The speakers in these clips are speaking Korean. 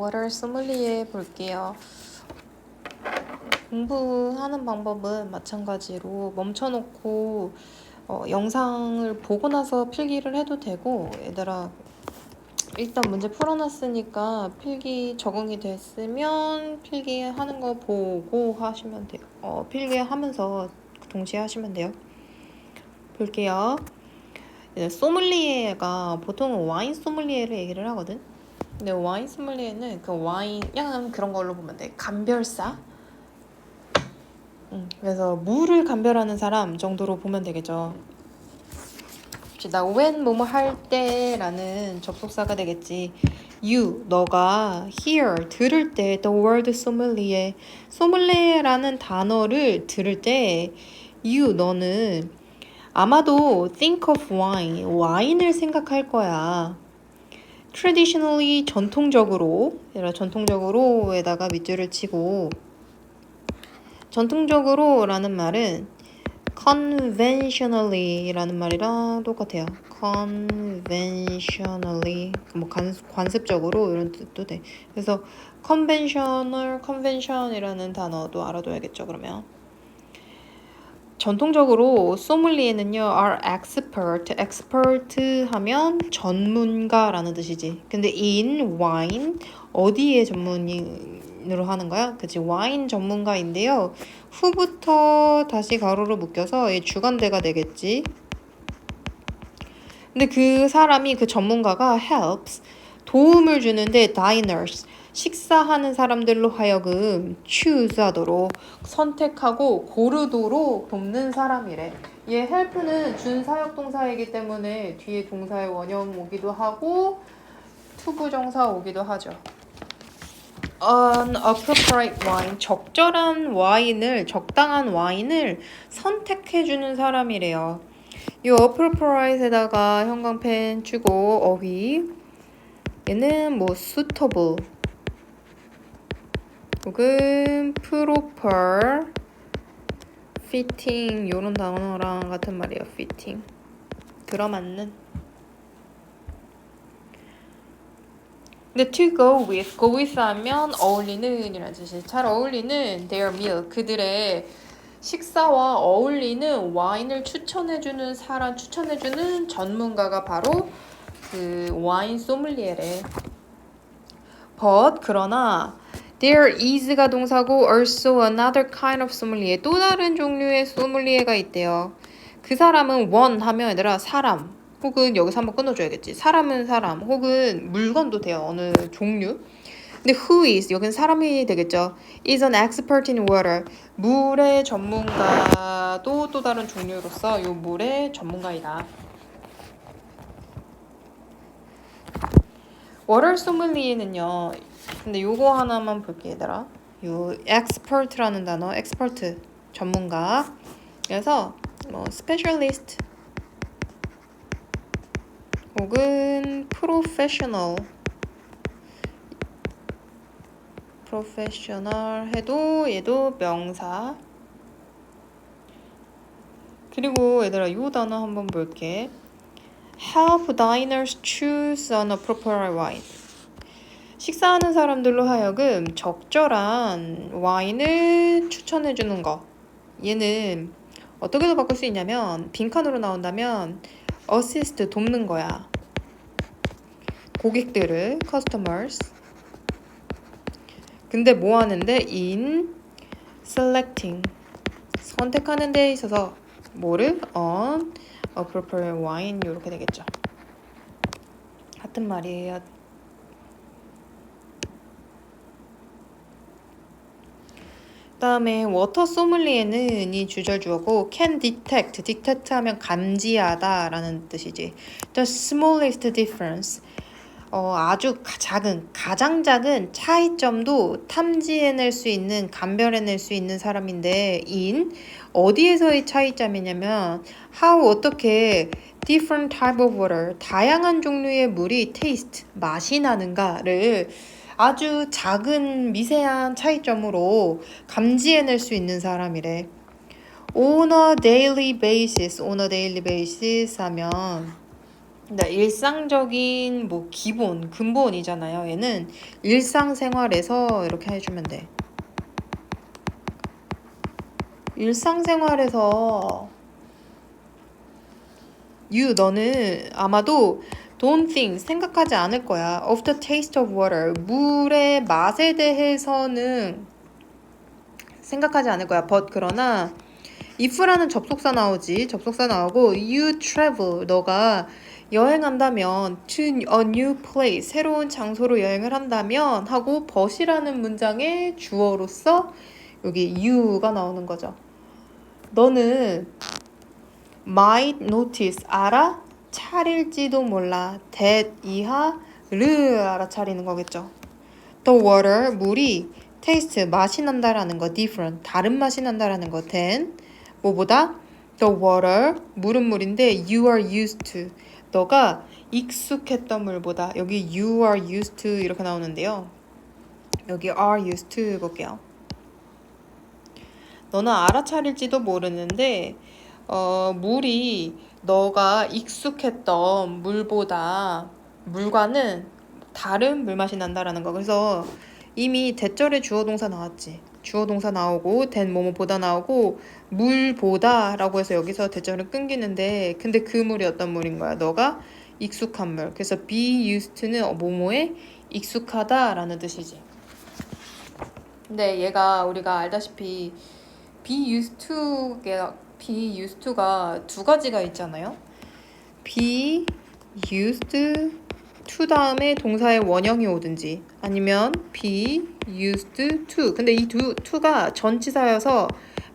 워터 소믈리에 볼게요. 공부하는 방법은 마찬가지로 멈춰놓고 영상을 보고 나서 필기를 해도 되고, 얘들아 일단 문제 풀어놨으니까 필기 적응이 됐으면 필기하는 거 보고 하시면 돼요. 필기하면서 동시에 하시면 돼요. 볼게요. 소믈리에가 보통은 와인 소믈리에를 얘기를 하거든. 근데 와인 소믈리에는 그 와인 약간 그런 걸로 보면 돼. 감별사. 그래서 물을 감별하는 사람 정도로 보면 되겠죠. 나 when 뭐뭐 할 때라는 접속사가 되겠지. You 너가 hear 들을 때 the word sommelier 소믈리에라는 단어를 들을 때 you 너는 아마도 think of wine 와인을 생각할 거야. traditionally 전통적으로에다가 밑줄을 치고, 전통적으로라는 말은 conventionally라는 말이랑 똑같아요. conventionally 뭐 관습적으로 이런 뜻도 돼. 그래서 convention이라는 단어도 알아둬야겠죠. 그러면 전통적으로 소믈리에는요 are expert 하면 전문가라는 뜻이지. 근데 in wine 어디에 전문으로 하는 거야? 그치, 와인 전문가인데요. 후부터 다시 가로로 묶여서 주관대가 되겠지. 근데 그 사람이, 그 전문가가 helps 도움을 주는데 diners 식사하는 사람들로 하여금 choose 하도록 선택하고 고르도록 돕는 사람이래. 얘 help는 준사역동사이기 때문에 뒤에 동사의 원형 오기도 하고 투부정사 오기도 하죠. Appropriate wine 적절한 와인을, 적당한 와인을 선택해주는 사람이래요. 이 appropriate에다가 형광펜 주고 어휘, 얘는 뭐 suitable 혹은 proper, fitting 요런 단어랑 같은 말이에요. fitting 들어맞는. 근데 to go with 하면 어울리는 이라는 뜻이, 잘 어울리는 their meal 그들의 식사와 어울리는 와인을 추천해주는 사람, 추천해주는 전문가가 바로 그 와인 소믈리에래. But 그러나 there is가 동사고 also another kind of sommelier 또 다른 종류의 소믈리에가 있대요. 그 사람은 one 하면 얘들아 사람 혹은 여기서 한번 끊어줘야겠지. 사람은 사람 혹은 물건도 돼요. 어느 종류. 근데 who is 여기는 사람이 되겠죠. is an expert in water 물의 전문가도 또 다른 종류로서 요 물의 전문가이다. 워터 소믈리에는요. 근데 요거 하나만 볼게 얘들아. 요 expert라는 단어, expert 전문가. 그래서 뭐 specialist 혹은 professional 해도 얘도 명사. 그리고 얘들아 요 단어 한번 볼게. help diners choose an appropriate wine 식사하는 사람들로 하여금 적절한 와인을 추천해주는 거. 얘는 어떻게도 바꿀 수 있냐면 빈칸으로 나온다면 assist 돕는 거야. 고객들을 customers. 근데 뭐 하는데 in selecting 선택하는 데 있어서 뭐를 on appropriate wine 이렇게 되겠죠. 같은 말이에요. 그다음에 워터 소믈리에는 이 주절주어고 can detect 하면 감지하다 라는 뜻이지. The smallest difference 아주 가장 작은 차이점도 탐지해낼 수 있는, 감별해낼 수 있는 사람인데 in 어디에서의 차이점이냐면 how 어떻게 different type of water 다양한 종류의 물이 taste 맛이 나는가를 아주 작은 미세한 차이점으로 감지해낼 수 있는 사람이래. on a daily basis 하면 일상적인 뭐 기본, 근본이잖아요. 얘는 일상생활에서 이렇게 해주면 돼. 일상생활에서 너는 아마도 don't think, 생각하지 않을 거야. Of the taste of water, 물의 맛에 대해서는 생각하지 않을 거야. But 그러나 if라는 접속사 나오지. 접속사 나오고 you travel, 너가 여행한다면 to a new place, 새로운 장소로 여행을 한다면 하고 but이라는 문장의 주어로서 여기 you가 나오는 거죠. 너는 might notice, 알아차릴지도 몰라. that 이하를 알아차리는 거겠죠. the water, 물이 taste, 맛이 난다라는 거. different, 다른 맛이 난다라는 거. than 뭐보다 the water, 물은 물인데 you are used to, 너가 익숙했던 물보다. 여기 you are used to 이렇게 나오는데요. 여기 are used to 볼게요. 너는 알아차릴지도 모르는데 물이 너가 익숙했던 물과는 다른 물맛이 난다라는 거. 그래서 이미 대절에 주어 동사 나왔지. 주어 동사 나오고 된 뭐뭐보다 나오고 물보다 라고 해서 여기서 대절은 끊기는데, 근데 그 물이 어떤 물인 거야? 너가 익숙한 물. 그래서 be used to는 뭐뭐에 익숙하다 라는 뜻이지. 근데 얘가 우리가 알다시피 be used to가 두 가지가 있잖아요. be used to 다음에 동사의 원형이 오든지 아니면 be used to. 근데 이 to가 전치사여서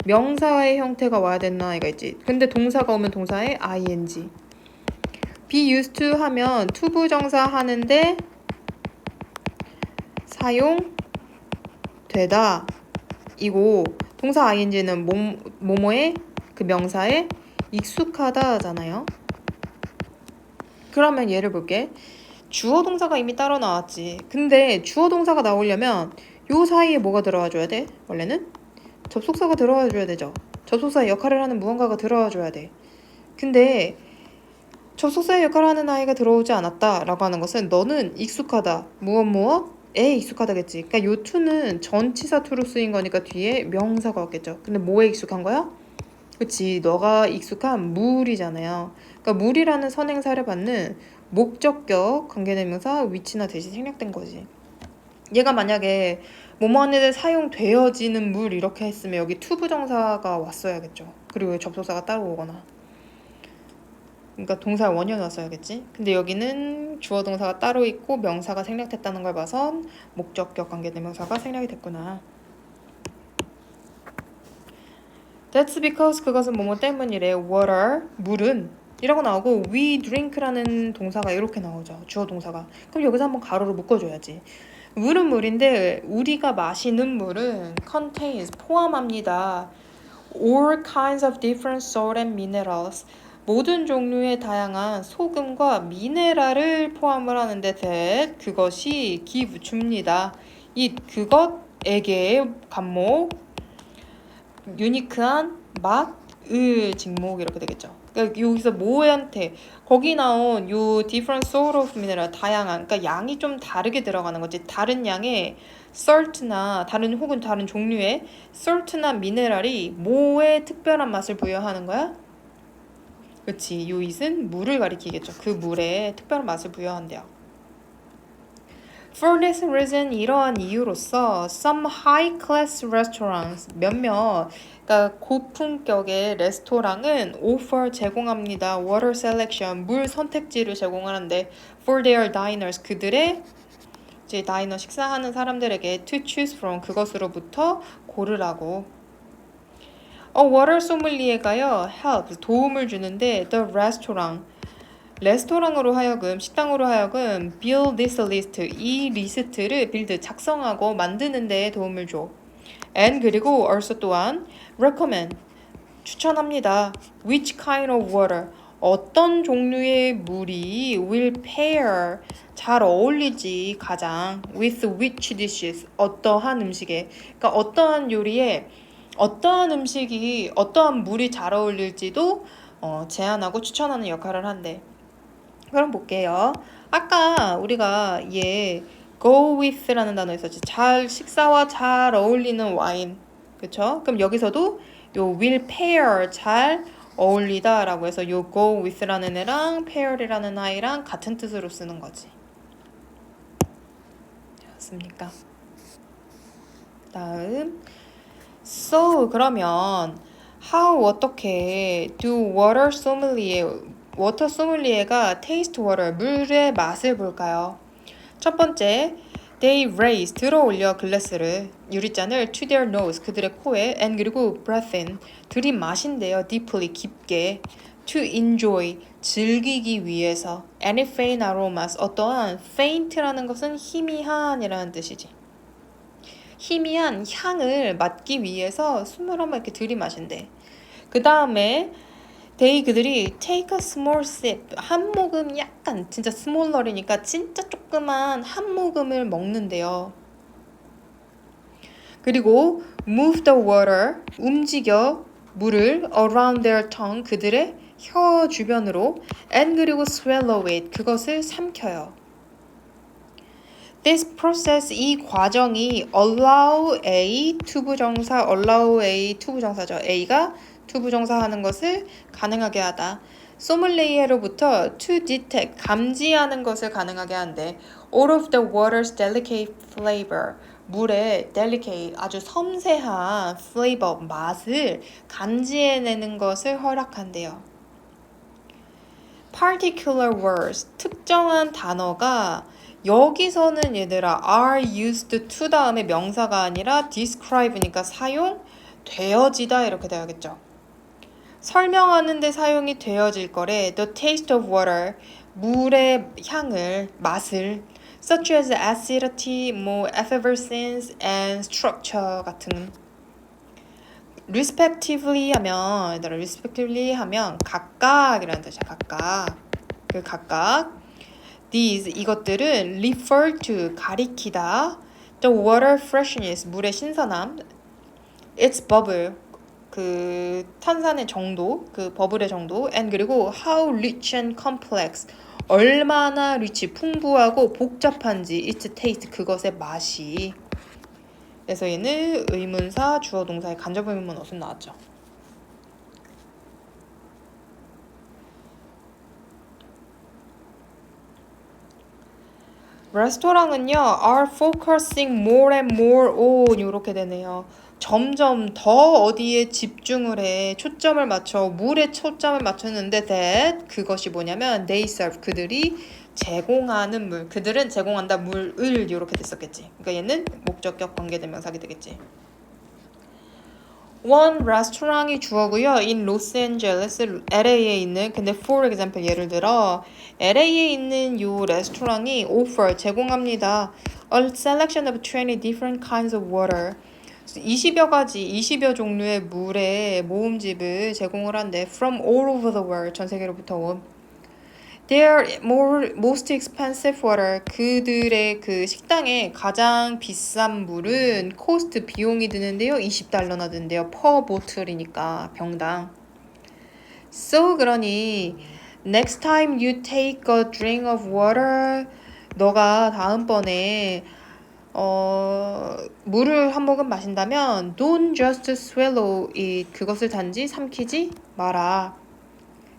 명사의 형태가 와야 되는 아이가 있지. 근데 동사가 오면 동사에 ing. be used to 하면 투부정사 하는데 사용되다 이고, 동사 ing는 뭐뭐에 그 명사에 익숙하다잖아요. 그러면 예를 볼게. 주어 동사가 이미 따로 나왔지. 근데 주어 동사가 나오려면 요 사이에 뭐가 들어와 줘야 돼? 원래는 접속사가 들어와 줘야 되죠. 접속사의 역할을 하는 무언가가 들어와 줘야 돼. 근데 접속사의 역할을 하는 아이가 들어오지 않았다 라고 하는 것은 너는 익숙하다, 무엇에 익숙하다겠지. 그러니까 요 to는 전치사 to로 쓰인 거니까 뒤에 명사가 왔겠죠. 근데 뭐에 익숙한 거야? 그치, 너가 익숙한 물이잖아요. 그러니까 물이라는 선행사를 받는 목적격, 관계대명사, 위치나 대신 생략된 거지. 얘가 만약에 뭐뭐 하는 데 사용되어지는 물 이렇게 했으면 여기 투부정사가 왔어야겠죠. 그리고 접속사가 따로 오거나. 그러니까 동사 원형이 왔어야겠지. 근데 여기는 주어 동사가 따로 있고 명사가 생략됐다는 걸 봐선 목적격, 관계대명사가 생략이 됐구나. That's because, 그것은 뭐뭐 때문이래. Water, 물은 이라고 나오고 we drink라는 동사가 이렇게 나오죠. 주어 동사가. 그럼 여기서 한번 가로로 묶어줘야지. 물은 물인데 우리가 마시는 물은 contains, 포함합니다. all kinds of different salt and minerals, 모든 종류의 다양한 소금과 미네랄을 포함을 하는데 that, 그것이 give, 줍니다. it, 그것에게 간목, 유니크한 맛을 직목 이렇게 되겠죠. 그러니까 여기서 뭐한테 거기 나온 요 different sort of mineral, 다양한, 그러니까 양이 좀 다르게 들어가는 거지. 다른 양의 salt나 혹은 다른 종류의 salt나 미네랄이 뭐에 특별한 맛을 부여하는 거야? 그렇지. 요 it은 물을 가리키겠죠. 그 물에 특별한 맛을 부여한대요. For this reason, 이러한 이유로서 some high-class restaurants, 몇몇 그러니까 고품격의 레스토랑은 offer, 제공합니다. water selection, 물 선택지를 제공하는데 for their diners, 그들의 이제 다이너 식사하는 사람들에게 to choose from, 그것으로부터 고르라고. water sommelier가요 helps, 도움을 주는데 the restaurant, 레스토랑으로 하여금, 식당으로 하여금 build this list, 이 리스트를 작성하고 만드는 데 도움을 줘. and 그리고 also 또한 recommend, 추천합니다. which kind of water, 어떤 종류의 물이 will pair, 잘 어울리지 가장 with which dishes, 어떠한 음식에. 그러니까 어떠한 요리에 어떠한 음식이 어떠한 물이 잘 어울릴지도 제안하고 추천하는 역할을 한대. 그럼 볼게요. 아까 우리가 얘 go with라는 단어 있었지. 잘 식사와 잘 어울리는 와인. 그쵸? 그럼 여기서도 요 will pair 잘 어울리다라고 해서 요 go with라는 애랑 pair이라는 아이랑 같은 뜻으로 쓰는 거지. 됐습니까? 다음 So 그러면 how 어떻게 do water sommelier 워터 소믈리에가 taste water 물의 맛을 볼까요? 첫 번째 they raise 들어올려 글래스를 유리잔을 to their nose 그들의 코에 and 그리고 breath in 들이마신대요 deeply 깊게 to enjoy 즐기기 위해서 any faint aromas 어떠한 faint라는 것은 희미한이라는 뜻이지. 희미한 향을 맡기 위해서 숨을 한번 이렇게 들이마신대. 그 다음에 그들이 take a small sip 한 모금 약간 진짜 스몰러리니까 진짜 조그만 한 모금을 먹는데요. 그리고 move the water 움직여 물을 around their tongue 그들의 혀 주변으로 and 그리고 swallow it 그것을 삼켜요. This process 이 과정이 allow A 투부정사 allow A 투부정사죠. A가 투부정사 하는 것을 가능하게 하다. 소믈리에로부터 to detect 감지하는 것을 가능하게 한대. All of the water's delicate flavor 물의 delicate 아주 섬세한 flavor 맛을 감지해내는 것을 허락한대요. Particular words 특정한 단어가 여기서는 얘들아 are used to 다음에 명사가 아니라 describe니까 사용되어지다 이렇게 돼야겠죠. 설명하는 데 사용이 되어질 거래 the taste of water 물의 향을 맛을 such as acidity, effervescence and structure 같은 respectively 하면 얘들아 respectively 하면 각각이라는 뜻이야. 각각 그 각각 These 이것들은 refer to 가리키다 the water freshness 물의 신선함 its bubble 그 탄산의 정도 그 버블의 정도 and 그리고 how rich and complex 얼마나 rich 풍부하고 복잡한지 its taste 그것의 맛이 그래서 얘는 의문사 주어 동사의 간접 의문문 어순 나왔죠. 레스토랑은요 are focusing more and more on 이렇게 되네요. 점점 더 어디에 집중을 해 초점을 맞춰 물에 초점을 맞췄는데 that 그것이 뭐냐면 they serve 그들이 제공하는 물 그들은 제공한다 물을 이렇게 됐었겠지. 그러니까 얘는 목적격 관계대명사가 되겠지. One restaurant이 주어고요. in Los Angeles, LA에 있는 근데 for example 예를 들어 LA에 있는 요 레스토랑이 offer 제공합니다. A selection of 20 different kinds of water. 20여 가지, 20여 종류의 물의 모음집을 제공을 한대. From all over the world, 전 세계로부터 온. Their most expensive water, 그들의 그 식당에 가장 비싼 물은 cost 비용이 드는데요. $20나 든대요. per bottle이니까 병당. So 그러니 next time you take a drink of water, 너가 다음번에 물을 한 모금 마신다면 don't just swallow it 그것을 단지 삼키지 마라.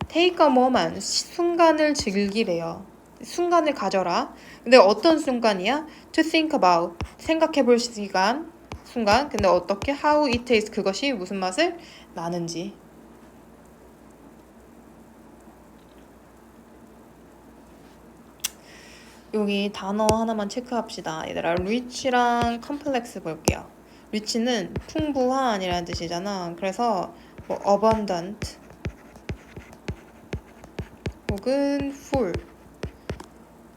Take a moment 순간을 즐기래요. 순간을 가져라. 근데 어떤 순간이야? To think about 생각해볼 시간 순간. 근데 어떻게 how it tastes 그것이 무슨 맛을 나는지. 여기 단어 하나만 체크합시다. 얘들아 rich랑 complex 볼게요. rich는 풍부한이라는 뜻이잖아. 그래서 뭐 abundant 혹은 full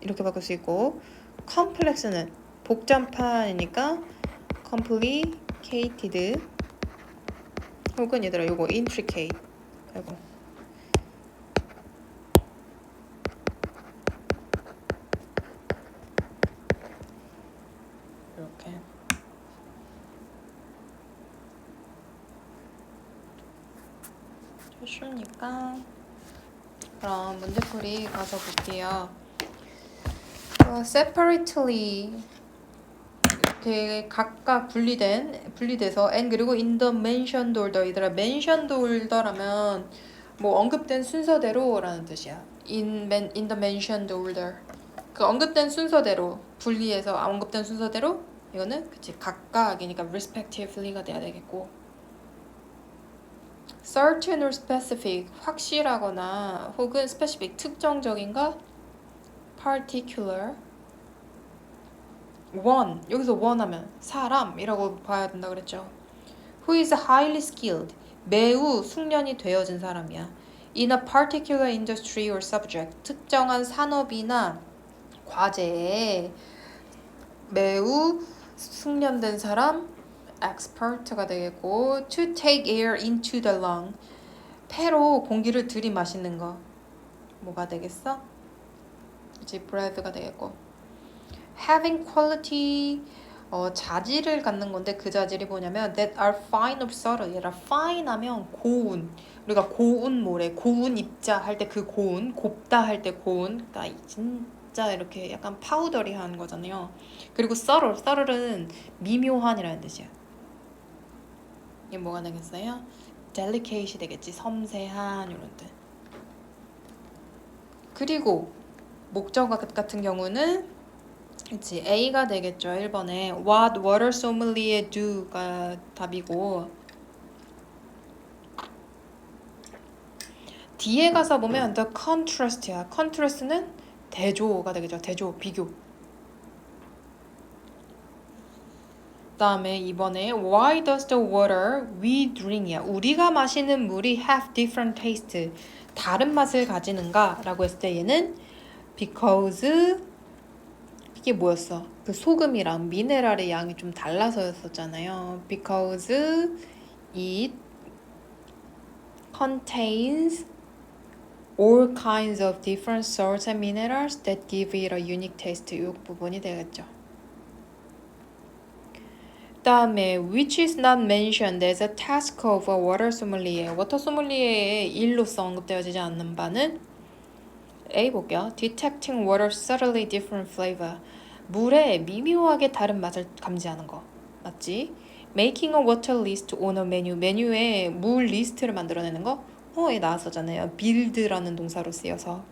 이렇게 바꿀 수 있고 complex는 복잡한이니까 complicated 혹은 얘들아 요거 intricate 아이고 이렇게 쉬우니까 그럼 문제풀이 가서 볼게요. separately 이렇게 각각 분리돼서 and 그리고 in the mentioned order 얘들아 mentioned order라면 뭐 언급된 순서대로라는 뜻이야. in the mentioned order 그 언급된 순서대로 분리해서 언급된 순서대로 이거는 그치 각각이니까 respectively가 돼야 되겠고 certain or specific 확실하거나 혹은 specific 특정적인가 particular one 여기서 one 하면 사람이라고 봐야 된다 그랬죠. Who is highly skilled 매우 숙련이 되어진 사람이야. In a particular industry or subject 특정한 산업이나 과제에 매우 숙련된 사람 expert가 되겠고 to take air into the lung 폐로 공기를 들이마시는 거 뭐가 되겠어? 이제 breath가 되겠고 having quality 자질을 갖는 건데 그 자질이 뭐냐면 that are fine or subtle 얘라 fine 하면 고운 우리가 고운 모래 고운 입자 할 때 그 고운 곱다 할 때 고운 그러니까 진짜 이렇게 약간 파우더리한 거잖아요. 그리고 subtle은 미묘한이라는 뜻이야. 이게 뭐가 되겠어요? delicate이 되겠지. 섬세한 이런 뜻. 그리고 목적어 같은 경우는 그치 A가 되겠죠. 1번에 What water sommelier do가 답이고 D에 가서 보면 the contrast야. contrast는 대조가 되겠죠. 대조, 비교. 다음에 2번에 Why does the water we drink이야. 우리가 마시는 물이 have different taste. 다른 맛을 가지는가? 라고 했을 때 얘는 because 이게 뭐였어? 그 소금이랑 미네랄의 양이 좀 달라서였었잖아요. Because it contains all kinds of different salts and minerals that give it a unique taste. 이 부분이 되겠죠. 다음에 which is not mentioned as a task of a water sommelier. 워터 소믈리에의 일로서 언급되어지지 않는 바는 A 볼게요. Detecting water's subtly different flavor. 물의 미묘하게 다른 맛을 감지하는 거. 맞지? Making a water list on a menu. 메뉴에 물 리스트를 만들어내는 거. 얘 나왔었잖아요. build라는 동사로 쓰여서.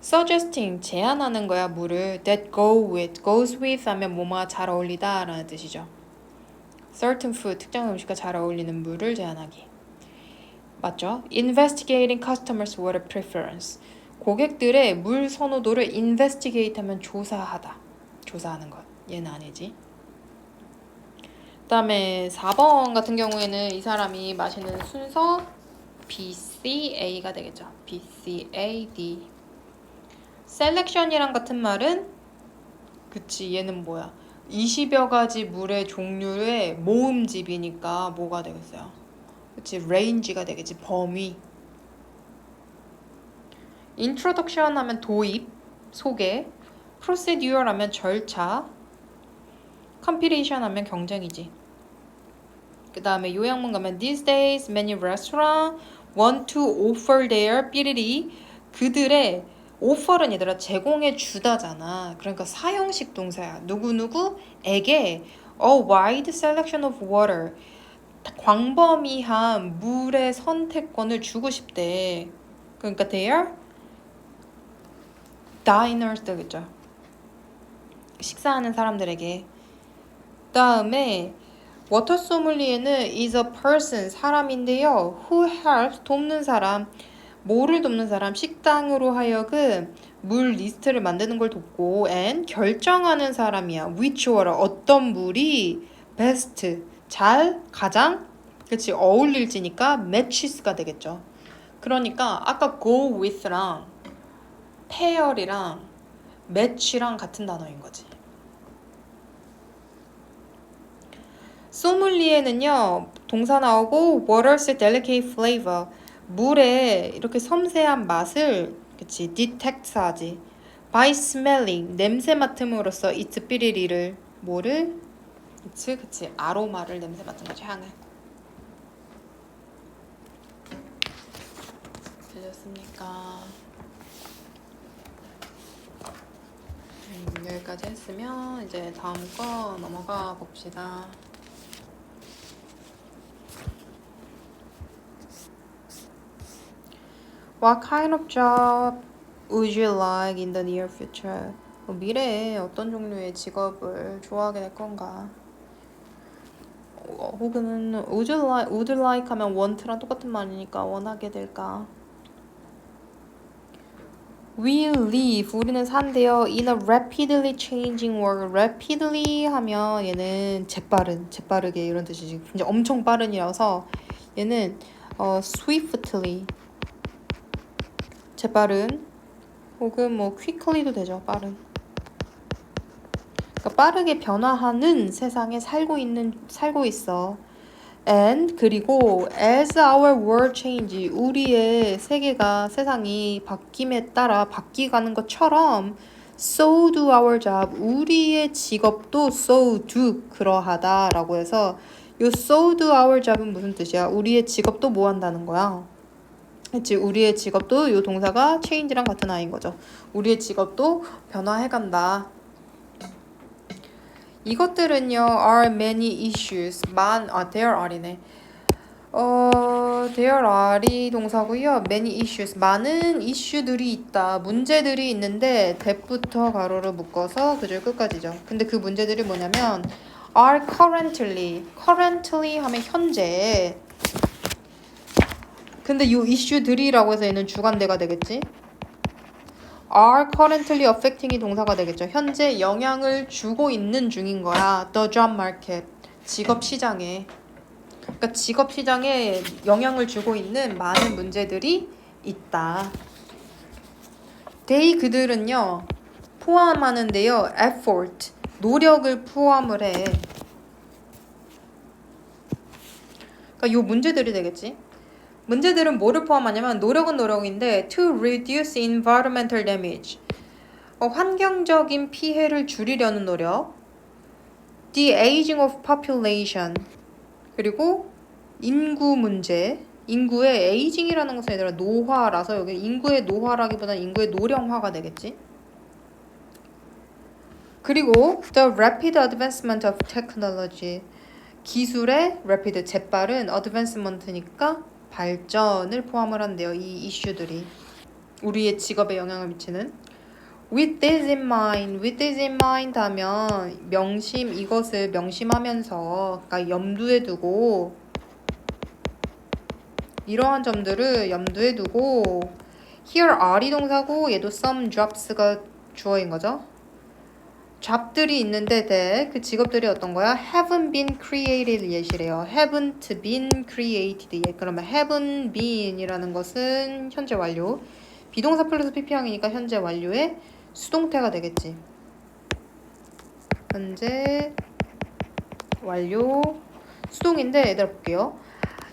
Suggesting. 제안하는 거야. 물을. That goes with 하면 뭐뭐와 잘 어울리다 라는 뜻이죠. Certain food. 특정 음식과 잘 어울리는 물을 제안하기. 맞죠? Investigating customers' water preference. 고객들의 물 선호도를 investigate 하면 조사하다. 조사하는 것. 얘는 아니지. 그 다음에 4번 같은 경우에는 이 사람이 마시는 순서 BCA가 되겠죠. BCAD. selection이랑 같은 말은 그치 얘는 뭐야. 20여 가지 물의 종류의 모음집이니까 뭐가 되겠어요? 그치 range가 되겠지. 범위. introduction 하면 도입, 소개, procedure 하면 절차, competition 하면 경쟁이지. 그 다음에 요약문 가면 these days many restaurants want to offer their 삐리리 그들의 offer은 얘들아 제공해 주다잖아. 그러니까 사형식 동사야. 누구누구에게 a wide selection of water 광범위한 물의 선택권을 주고 싶대. 그러니까 they are diners 되겠죠. 식사하는 사람들에게. 다음에 워터 소믈리에는 is a person 사람인데요. who helps 돕는 사람, 뭐를 돕는 사람, 식당으로 하여금 물 리스트를 만드는 걸 돕고 and 결정하는 사람이야. which water 어떤 물이 best 잘 가장 그치 어울릴지니까 matches가 되겠죠. 그러니까 아까 go with랑 pair이랑 match랑 같은 단어인 거지. 소믈리에는요 동사 나오고 water's delicate flavor 물의 이렇게 섬세한 맛을 그치 detect하지 by smelling 냄새 맡음으로써 its 삐리리를 뭐를 그치 아로마를 냄새 맡은 거지 향을. 어떠셨습니까? 여기까지 했으면 이제 다음 거 넘어가 봅시다. What kind of job would you like in the near future? 미래에 어떤 종류의 직업을 좋아하게 될 건가? 혹은 would like 하면 want랑 똑같은 말이니까 원하게 될까? We live, 우리는 산대요. In a rapidly changing world. Rapidly 하면 얘는 재빠르게 이런 뜻이지. 이제 엄청 빠른이라서 얘는 swiftly, 재빠른, 혹은 뭐 quickly도 되죠. 빠른. 그러니까 빠르게 변화하는 세상에 살고 있어. And 그리고 as our world change, 우리의 세상이 바뀜에 따라 바뀌가는 것처럼 so do our job, 우리의 직업도 so do 그러하다라고 해서 요 so do our job은 무슨 뜻이야? 우리의 직업도 뭐 한다는 거야? 그치? 우리의 직업도 요 동사가 change랑 같은 아이인 거죠. 우리의 직업도 변화해간다. 이것들은요, are many issues. there are이네. there are이 동사고요. many issues. 많은 이슈들이 있다. 문제들이 있는데 that부터 가로로 묶어서 그 줄 끝까지죠. 근데 그 문제들이 뭐냐면 are currently 하면 현재. 근데 이 이슈들이라고 해서 얘는 주관대가 되겠지? are currently affecting이 동사가 되겠죠. 현재 영향을 주고 있는 중인 거야. The job market. 직업 시장에. 그러니까 직업 시장에 영향을 주고 있는 많은 문제들이 있다. 그들은요. 포함하는데요. effort. 노력을 포함을 해. 그러니까 요 문제들이 되겠지. 문제들은 뭐를 포함하냐면 노력은 노력인데 to reduce environmental damage. 환경적인 피해를 줄이려는 노력. The aging of population. 그리고 인구 문제. 인구의 aging이라는 것은 얘들아 노화라서 여기 인구의 노화라기보다는 인구의 노령화가 되겠지. 그리고 the rapid advancement of technology. 기술의 rapid, 재빠른 advancement니까 발전을 포함을 한대요. 이 이슈들이 우리의 직업에 영향을 미치는. With this in mind 하면 이것을 명심하면서, 그러니까 염두에 두고, 이러한 점들을 염두에 두고. Here are이 동사고 얘도 some jobs가 주어인 거죠. 잡들이 있는데 그 직업들이 어떤 거야? haven't been created yet이래요. haven't been created yet. 그러면 haven't been이라는 것은 현재 완료. 비동사 플러스 pp형이니까 현재 완료의 수동태가 되겠지. 현재 완료 수동인데 얘들아 볼게요.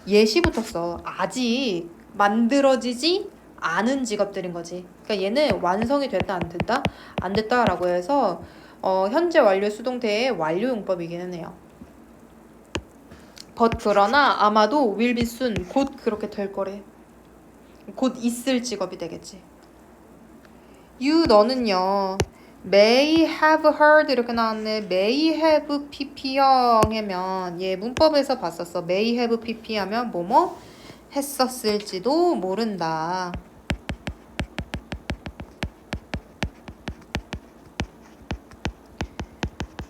예시 붙었어. 아직 만들어지지 않은 직업들인 거지. 그러니까 얘는 완성이 됐다 안 됐다? 안 됐다라고 해서 현재 완료 수동태의 완료 용법이기는 해요. but 그러나 아마도 will be soon 곧 그렇게 될 거래. 곧 있을 직업이 되겠지. 너는요. may have heard 이렇게 나왔네. may have pp형 하면 얘 문법에서 봤었어. may have pp 하면 뭐뭐 했었을지도 모른다.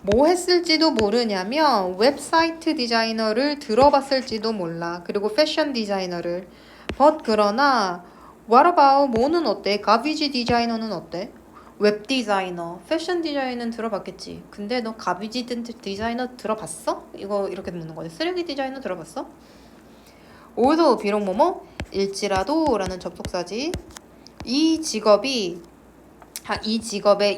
뭐 했을지도 모르냐면 웹사이트 디자이너를 들어봤을지도 몰라. 그리고 패션 디자이너를. but 그러나 what about 뭐는 어때? 가비지 디자이너는 어때? 웹 디자이너, 패션 디자이너는 들어봤겠지. 근데 너 가비지 디자이너 들어봤어? 이거 이렇게 묻는 거지. 쓰레기 디자이너 들어봤어? although 비록 뭐뭐 일지라도 라는 접속사지. 이 직업의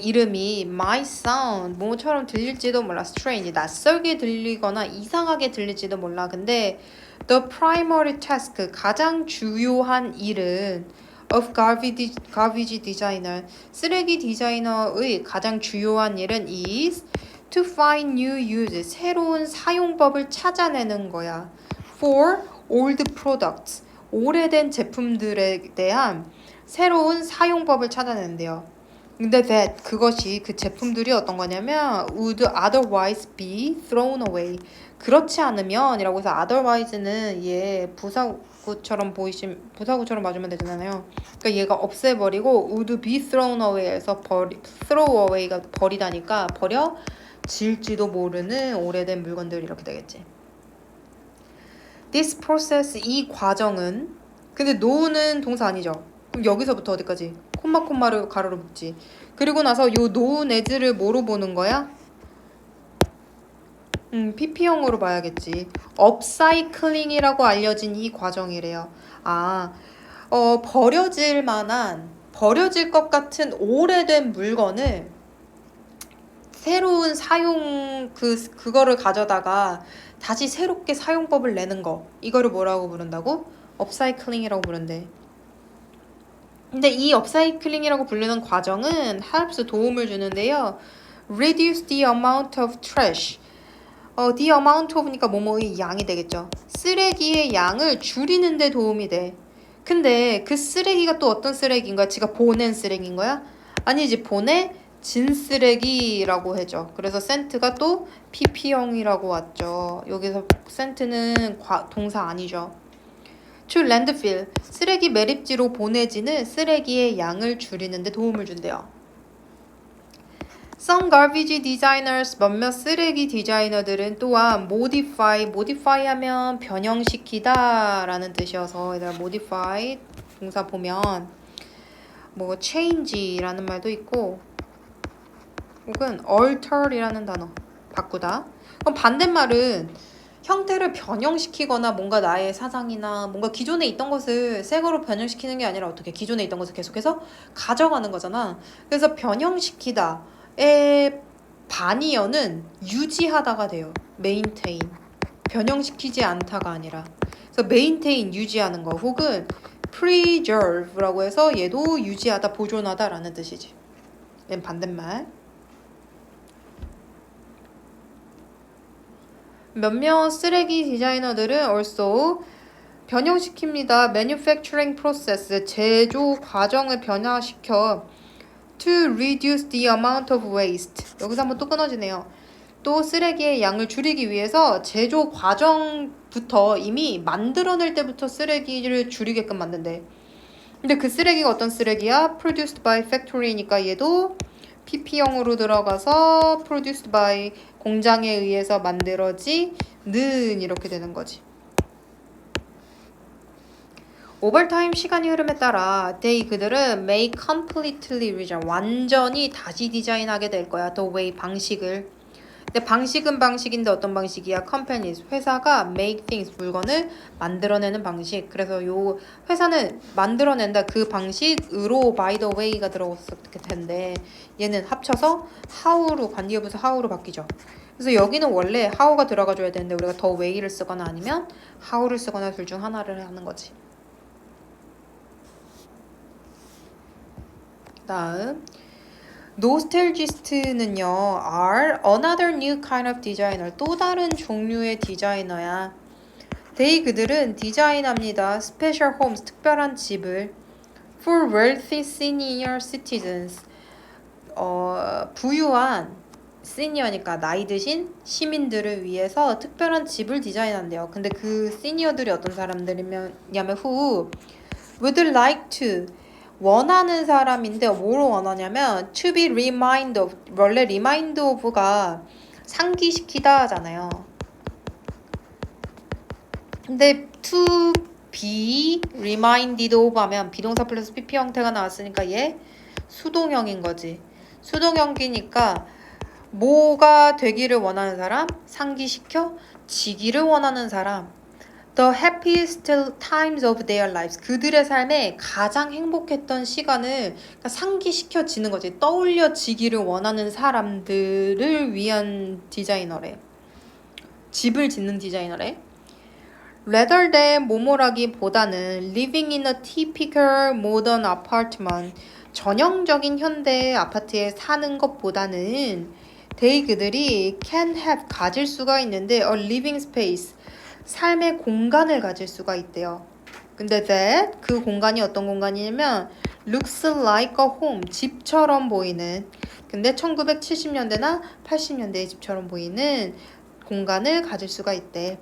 이름이 might sound 뭐처럼 들릴지도 몰라. strange 낯설게 들리거나 이상하게 들릴지도 몰라. 근데 the primary task 가장 주요한 일은 of garbage designer 쓰레기 디자이너의 가장 주요한 일은 is to find new uses 새로운 사용법을 찾아내는 거야. for old products 오래된 제품들에 대한 새로운 사용법을 찾아낸대요. 근데 그것이 그 제품들이 어떤 거냐면 would otherwise be thrown away. 그렇지 않으면 이라고 해서 otherwise는 얘 부사구처럼 부사구처럼 맞으면 되잖아요. 그러니까 얘가 없애버리고 would be thrown away에서 throw away가 버리다니까 버려질지도 모르는 오래된 물건들 이렇게 되겠지. This process, 이 과정은, 근데 no는 동사 아니죠. 그럼 여기서부터 어디까지? 콤마를 가로로 묶지. 그리고 나서 요 known as를 뭐로 보는 거야? PP형으로 봐야겠지. 업사이클링이라고 알려진 이 과정이래요. 버려질 것 같은 오래된 물건을 새로운 그거를 가져다가 다시 새롭게 사용법을 내는 거. 이거를 뭐라고 부른다고? 업사이클링이라고 부른대. 근데 이 업사이클링이라고 부르는 과정은 helps 도움을 주는데요. reduce the amount of trash. the amount of니까 뭐뭐의 양이 되겠죠. 쓰레기의 양을 줄이는 데 도움이 돼. 근데 그 쓰레기가 또 어떤 쓰레기인 거야? 지가 보낸 쓰레기인 거야? 아니지, 보내진 쓰레기라고 해줘. 그래서 센트가 또 PP형이라고 왔죠. 여기서 센트는 동사 아니죠. to landfill, 쓰레기 매립지로 보내지는 쓰레기의 양을 줄이는 데 도움을 준대요. Some garbage designers, 몇몇 쓰레기 디자이너들은 또한 modify 하면 변형시키다 라는 뜻이어서 얘들아 modify 동사 보면 뭐 change라는 말도 있고 혹은 alter이라는 단어 바꾸다. 그럼 반대말은 형태를 변형시키거나 뭔가 나의 사상이나 뭔가 기존에 있던 것을 새 거로 변형시키는 게 아니라 어떻게 기존에 있던 것을 계속해서 가져가는 거잖아. 그래서 변형시키다의 반이어는 유지하다가 돼요. maintain. 변형시키지 않다가 아니라. 그래서 maintain 유지하는 거 혹은 preserve라고 해서 얘도 유지하다, 보존하다라는 뜻이지. 얘는 반대말. 몇몇 쓰레기 디자이너들은 also 변형시킵니다. manufacturing process, 제조 과정을 변화시켜 to reduce the amount of waste. 여기서 한번 또 끊어지네요. 또 쓰레기의 양을 줄이기 위해서 제조 과정부터 이미 만들어낼 때부터 쓰레기를 줄이게끔 만든대. 근데 그 쓰레기가 어떤 쓰레기야? produced by factory니까 얘도 PP형으로 들어가서 produced by 공장에 의해서 만들어지는 이렇게 되는 거지. 오버타임 시간이 흐름에 따라 그들은 may completely redesign, 완전히 다시 디자인하게 될 거야. the way, 방식을. 근데 방식은 방식인데 어떤 방식이야? companies, 회사가 make things, 물건을 만들어내는 방식. 그래서 요 회사는 만들어낸다 그 방식으로 by the way가 들어갔을 텐데 얘는 합쳐서 how로, 관계부사 how로 바뀌죠. 그래서 여기는 원래 how가 들어가줘야 되는데 우리가 the way를 쓰거나 아니면 how를 쓰거나 둘 중 하나를 하는 거지. 다음 노스텔지스트는요 are another new kind of designer, 또 다른 종류의 디자이너야. 그들은 디자인합니다. special homes, 특별한 집을 for wealthy senior citizens, 부유한 시니어니까 나이 드신 시민들을 위해서 특별한 집을 디자인한대요. 근데 그 시니어들이 어떤 사람들이냐면 who would like to, 원하는 사람인데 뭐로 원하냐면 to be reminded of, 원래 remind of가 상기시키다 하잖아요. 근데 to be reminded of 하면 비동사 플러스 PP 형태가 나왔으니까 얘 수동형인 거지. 수동형이니까 뭐가 되기를 원하는 사람? 상기시켜 지기를 원하는 사람. The happiest times of their lives, 그들의 삶에 가장 행복했던 시간을 상기시켜지는 거지. 떠올려지기를 원하는 사람들을 위한 디자이너래. 집을 짓는 디자이너래. Rather than 뭐뭐라기보다는 living in a typical modern apartment, 전형적인 현대 아파트에 사는 것보다는 그들이 can have, 가질 수가 있는데 a living space, 삶의 공간을 가질 수가 있대요. 근데 that 그 공간이 어떤 공간이냐면 looks like a home 집처럼 보이는 근데 1970년대나 80년대의 집처럼 보이는 공간을 가질 수가 있대.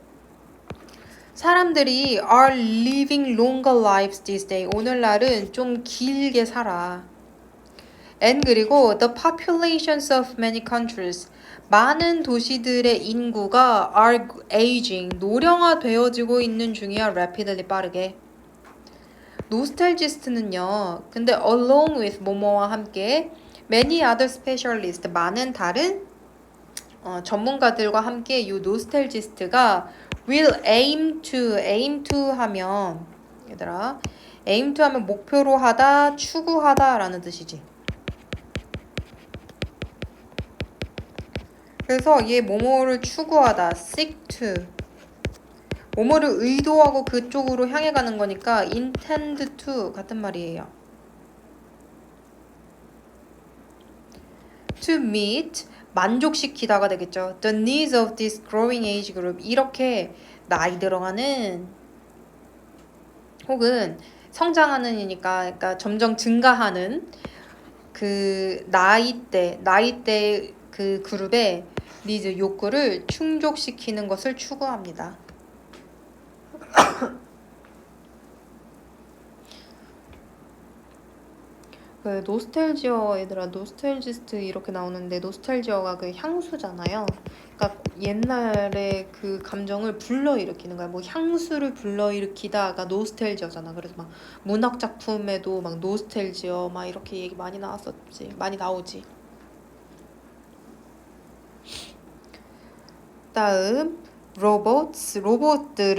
사람들이 are living longer lives these days. 오늘날은 좀 길게 살아. And 그리고 the populations of many countries. 많은 도시들의 인구가 are aging. 노령화되어지고 있는 중이야. rapidly 빠르게. 노스텔지스트는요. 근데 along with 뭐뭐와 함께 many other specialists. 많은 다른 전문가들과 함께 이 노스텔지스트가 will aim to 하면 얘들아 aim to 하면 목표로 하다 추구하다 라는 뜻이지. 그래서 얘 뭐뭐를 추구하다 seek to 뭐뭐를 의도하고 그쪽으로 향해 가는 거니까 intend to 같은 말이에요. to meet 만족시키다가 되겠죠. The needs of this growing age group. 이렇게 나이 들어가는 혹은 성장하는이니까 그러니까 점점 증가하는 그 나이대 그 그룹의 니즈 욕구를 충족시키는 것을 추구합니다. 그 노스텔지어 얘들아 노스텔지스트 이렇게 나오는데 노스텔지어가 그 향수잖아요. 그러니까 옛날에 그 감정을 불러일으키는 거야. 뭐 향수를 불러일으키다가 노스텔지어잖아. 그래서 막 문학 작품에도 막 노스텔지어 막 이렇게 얘기 많이 나왔었지. 많이 나오지. 다음 로봇들은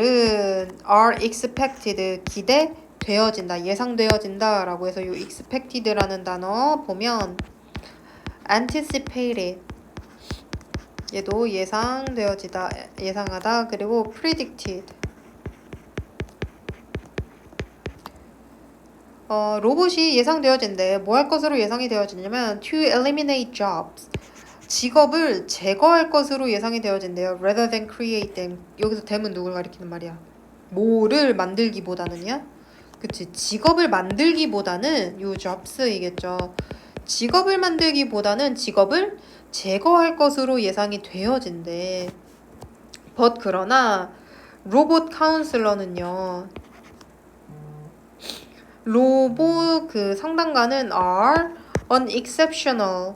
are expected 기대되어진다 예상되어진다 라고 해서 이 expected라는 단어 보면 anticipated 얘도 예상되어지다 예상하다 그리고 predicted 로봇이 예상되어진대 뭐 할 것으로 예상이 되어지냐면 to eliminate jobs 직업을 제거할 것으로 예상이 되어진대요. rather than create them. 여기서 them은 누굴 가리키는 말이야? 뭐를 만들기보다는요? 그치. 직업을 만들기보다는 요 jobs이겠죠. 직업을 만들기보다는 직업을 제거할 것으로 예상이 되어진대. but 그러나 로봇 카운슬러는요. 로봇 그 상담가는 are unexceptional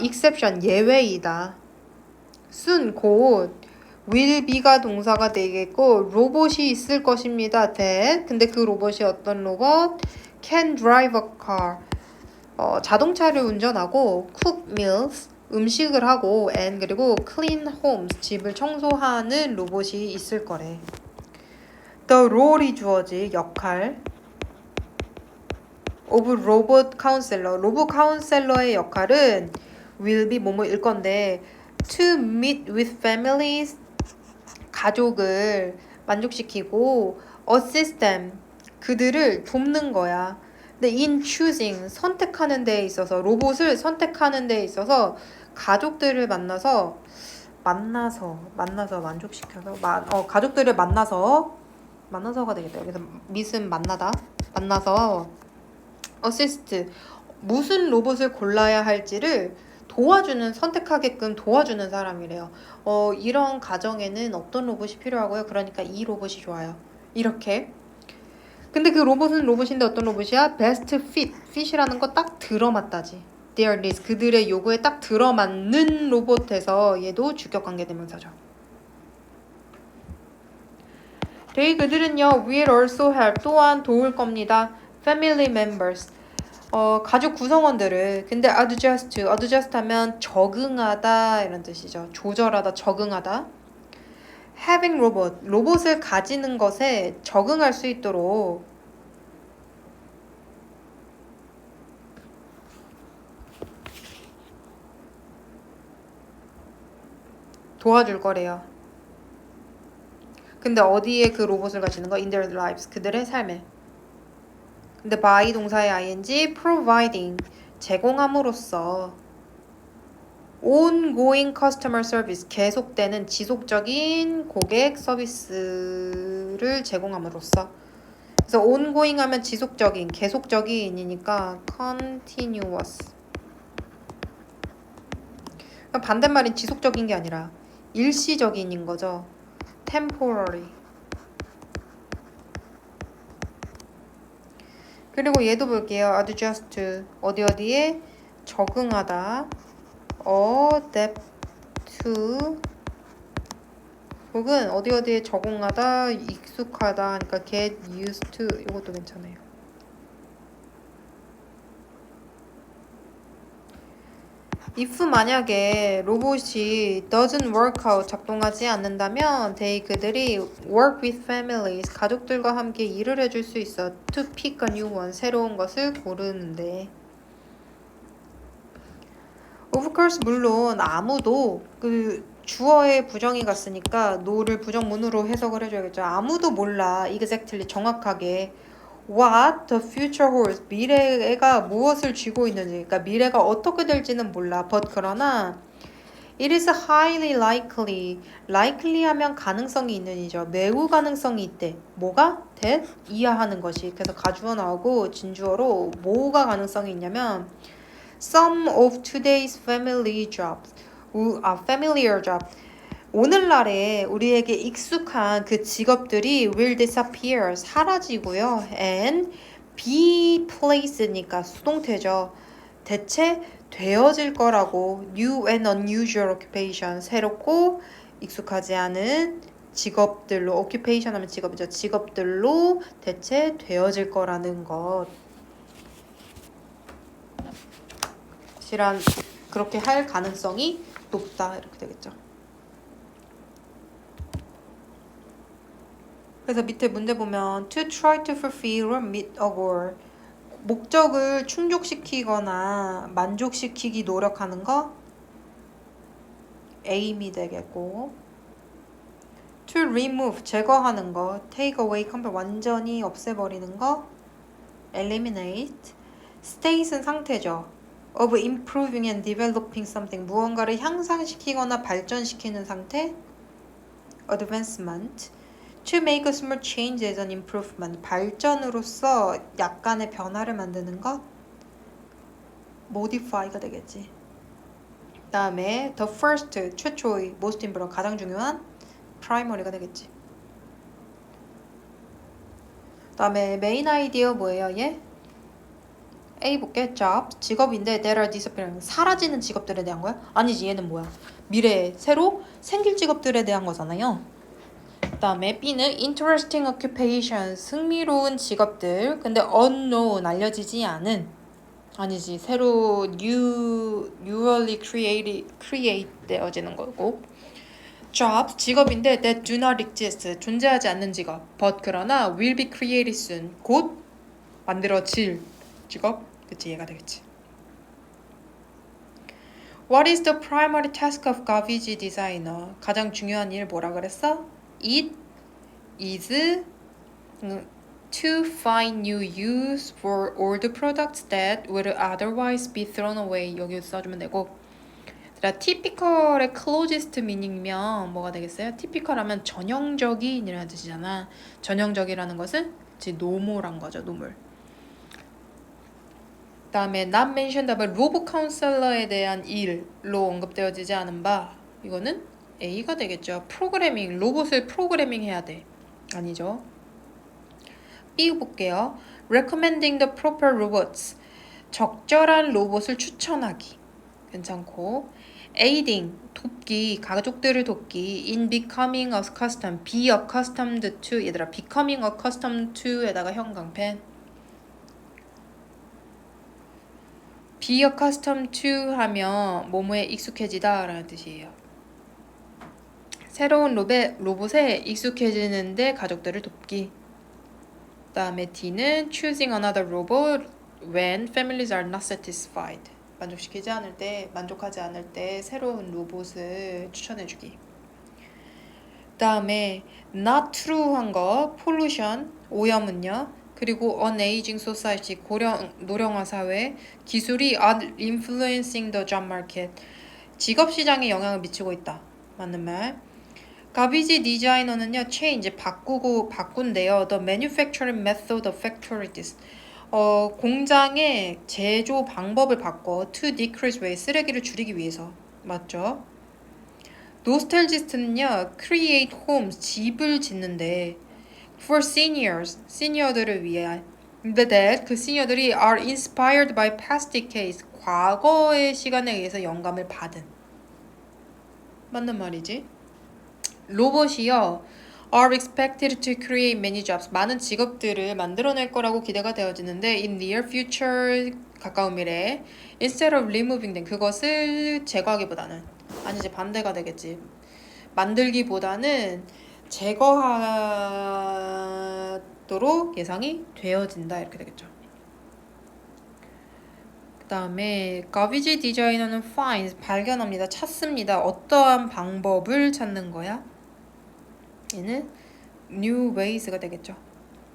exception 예외이다. soon 곧 will be가 동사가 되겠고 로봇이 있을 것입니다. that 근데 그 로봇이 어떤 로봇? can drive a car 자동차를 운전하고 cook meals 음식을 하고 and 그리고 clean homes 집을 청소하는 로봇이 있을 거래. the role이 주어질 역할 of robot counselor 로봇 카운셀러의 역할은 will be 뭐뭐일 건데 to meet with families 가족을 만족시키고 assist them 그들을 돕는 거야. 근데 in choosing 선택하는 데에 있어서 로봇을 선택하는 데에 있어서 가족들을 만나서 만족시켜서 가족들을 만나서가 되겠다. 여기서 meet은 만나서 assist 무슨 로봇을 골라야 할지를 도와주는 선택하게끔 도와주는 사람이래요. 이런 가정에는 어떤 로봇이 필요하고요. 그러니까 이 로봇이 좋아요. 이렇게. 근데 그 로봇은 로봇인데 어떤 로봇이야? best fit이라는 거 딱 들어맞다지. their needs 그들의 요구에 딱 들어맞는 로봇에서 얘도 주격 관계대명사죠. 그들은요 will also help 또한 도울 겁니다. family members 가족 구성원들을 근데 adjust 하면 적응하다 이런 뜻이죠. 조절하다 적응하다 having 로봇을 가지는 것에 적응할 수 있도록 도와줄 거래요. 근데 어디에 그 로봇을 가지는 거? in their lives 그들의 삶에 근데 by 동사의 ing providing 제공함으로써 ongoing customer service 계속되는 지속적인 고객 서비스를 제공함으로써 그래서 ongoing 하면 지속적인, 계속적인이니까 continuous. 반대말인 지속적인 게 아니라 일시적인인 거죠. temporary. 그리고 얘도 볼게요. adjust. 어디에 적응하다. adapt to. 혹은 어디에 적응하다, 익숙하다. 그러니까 get used to. 이것도 괜찮아요. if 만약에 로봇이 doesn't work out, 작동하지 않는다면 they 그들이 work with families, 가족들과 함께 일을 해줄 수 있어. to pick a new one, 새로운 것을 고르는데. of course, 물론 아무도 그 주어에 부정이 갔으니까 no를 부정문으로 해석을 해줘야겠죠. 아무도 몰라 exactly 정확하게 what the future holds, 미래가 무엇을 쥐고 있는지, 그러니까 미래가 어떻게 될지는 몰라. but 그러나 it is highly likely, likely 하면 가능성이 있는 이죠. 매우 가능성이 있대. 뭐가? that? 이하하는 것이. 그래서 가주어 나오고 진주어로 뭐가 가능성이 있냐면 some of today's familiar jobs. 오늘날에 우리에게 익숙한 그 직업들이 will disappear, 사라지고요. and be placed니까 수동태죠. 대체 되어질 거라고. new and unusual occupation, 새롭고 익숙하지 않은 직업들로, occupation 하면 직업이죠. 직업들로 대체 되어질 거라는 것. 실한 그렇게 할 가능성이 높다, 이렇게 되겠죠. 그래서 밑에 문제 보면 to try to fulfill or meet a goal, 목적을 충족시키거나 만족시키기 노력하는 거 aim이 되겠고, to remove, 제거하는 거, take away, 완전히 없애버리는 거 eliminate, state은 상태죠. of improving and developing something, 무언가를 향상시키거나 발전시키는 상태 advancement. to make a small change as an improvement, 발전으로서 약간의 변화를 만드는 것 modify가 되겠지. 다음에 the first, 최초의, most important, 가장 중요한 primary가 되겠지. 다음에 main idea 뭐예요? 얘? A 볼게. job, 직업인데 that are disappearing, 사라지는 직업들에 대한 거야? 아니지, 얘는 뭐야? 미래에 새로 생길 직업들에 대한 거잖아요. 그 다음에 B는 interesting occupations, 흥미로운 직업들. 근데 unknown, 알려지지 않은. 아니지, 새로 newly create 되어지는 거고. jobs, 직업인데 that do not exist, 존재하지 않는 직업. but 그러나 will be created soon, 곧 만들어질 직업. 그치, 얘가 되겠지. What is the primary task of garbage designer? 가장 중요한 일 뭐라 그랬어? It is to find new use for old products that would otherwise be thrown away. 여기 써주면 되고. typical의 closest meaning이면 뭐가 되겠어요? typical 하면 전형적인이라는 뜻이잖아. 전형적이라는 것은 노멀한 거죠, 노멀. 다음에 not mentioned about 로봇 카운셀러에 대한 일로 언급되어지지 않은 바, 이거는 A가 되겠죠. 프로그래밍, 로봇을 프로그래밍 해야 돼. 아니죠. B 볼게요. recommending the proper robots, 적절한 로봇을 추천하기. 괜찮고. aiding, 돕기, 가족들을 돕기. in becoming accustomed, be accustomed to, 얘들아 becoming accustomed to에다가 형광펜. be accustomed to 하면 뭐뭐에 익숙해지다 라는 뜻이에요. 새로운 로봇에 익숙해지는데 가족들을 돕기. 그 다음에 D는 choosing another robot when families are not satisfied, 만족하지 않을 때 새로운 로봇을 추천해주기. 그 다음에 not true한 거 pollution, 오염은요. 그리고 on aging society, 노령화 사회, 기술이 are influencing the job market, 직업 시장에 영향을 미치고 있다. 맞는 말. 가비지 디자이너는요, change, 바꾼대요. The manufacturing method of factories. 공장의 제조 방법을 바꿔 to decrease waste, 쓰레기를 줄이기 위해서. 맞죠? 노스텔지스트는요, create homes, 집을 짓는데 for seniors, 시니어들을 위해. 근데 that 그 시니어들이 are inspired by past decades, 과거의 시간에 의해서 영감을 받은. 맞는 말이지? 로봇이요, are expected to create many jobs. 많은 직업들을 만들어낼 거라고 기대가 되어지는데 in near future, 가까운 미래에 instead of removing them, 그것을 제거하기보다는, 아니지, 반대가 되겠지. 만들기보다는 제거하도록 예상이 되어진다, 이렇게 되겠죠. 그 다음에 garbage 디자이너는 finds, 발견합니다, 찾습니다. 어떠한 방법을 찾는 거야? 얘는 new ways가 되겠죠.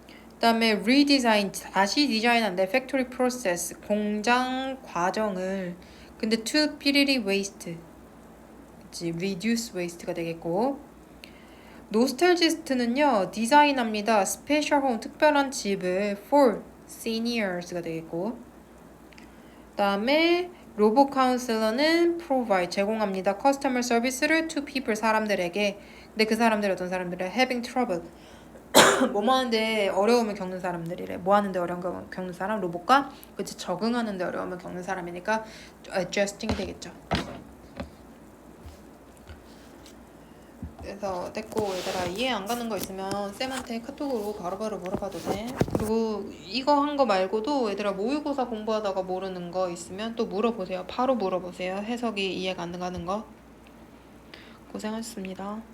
그 다음에 redesign, 다시 디자인한다. factory process, 공장 과정을. 근데 to 삐리리 waste, 그치, reduce waste가 되겠고, 노스텔지스트는요, 디자인합니다. special home, 특별한 집을 for seniors가 되겠고, 그 다음에 로봇 카운셀러는 provide, 제공합니다. customer service를 to people, 사람들에게. 근데 그 사람들이 어떤 사람들이래? having trouble, 뭐 하는데 어려움을 겪는 사람들이래. 뭐 하는데 어려움을 겪는 사람? 로봇과, 그치, 적응하는데 어려움을 겪는 사람이니까 adjusting이 되겠죠. 그래서 됐고, 얘들아, 이해 안 가는 거 있으면 쌤한테 카톡으로 바로바로 물어봐도 돼. 그리고 이거 한 거 말고도 얘들아, 모의고사 공부하다가 모르는 거 있으면 또 물어보세요. 바로 물어보세요. 해석이 이해가 안 가는 거. 고생하셨습니다.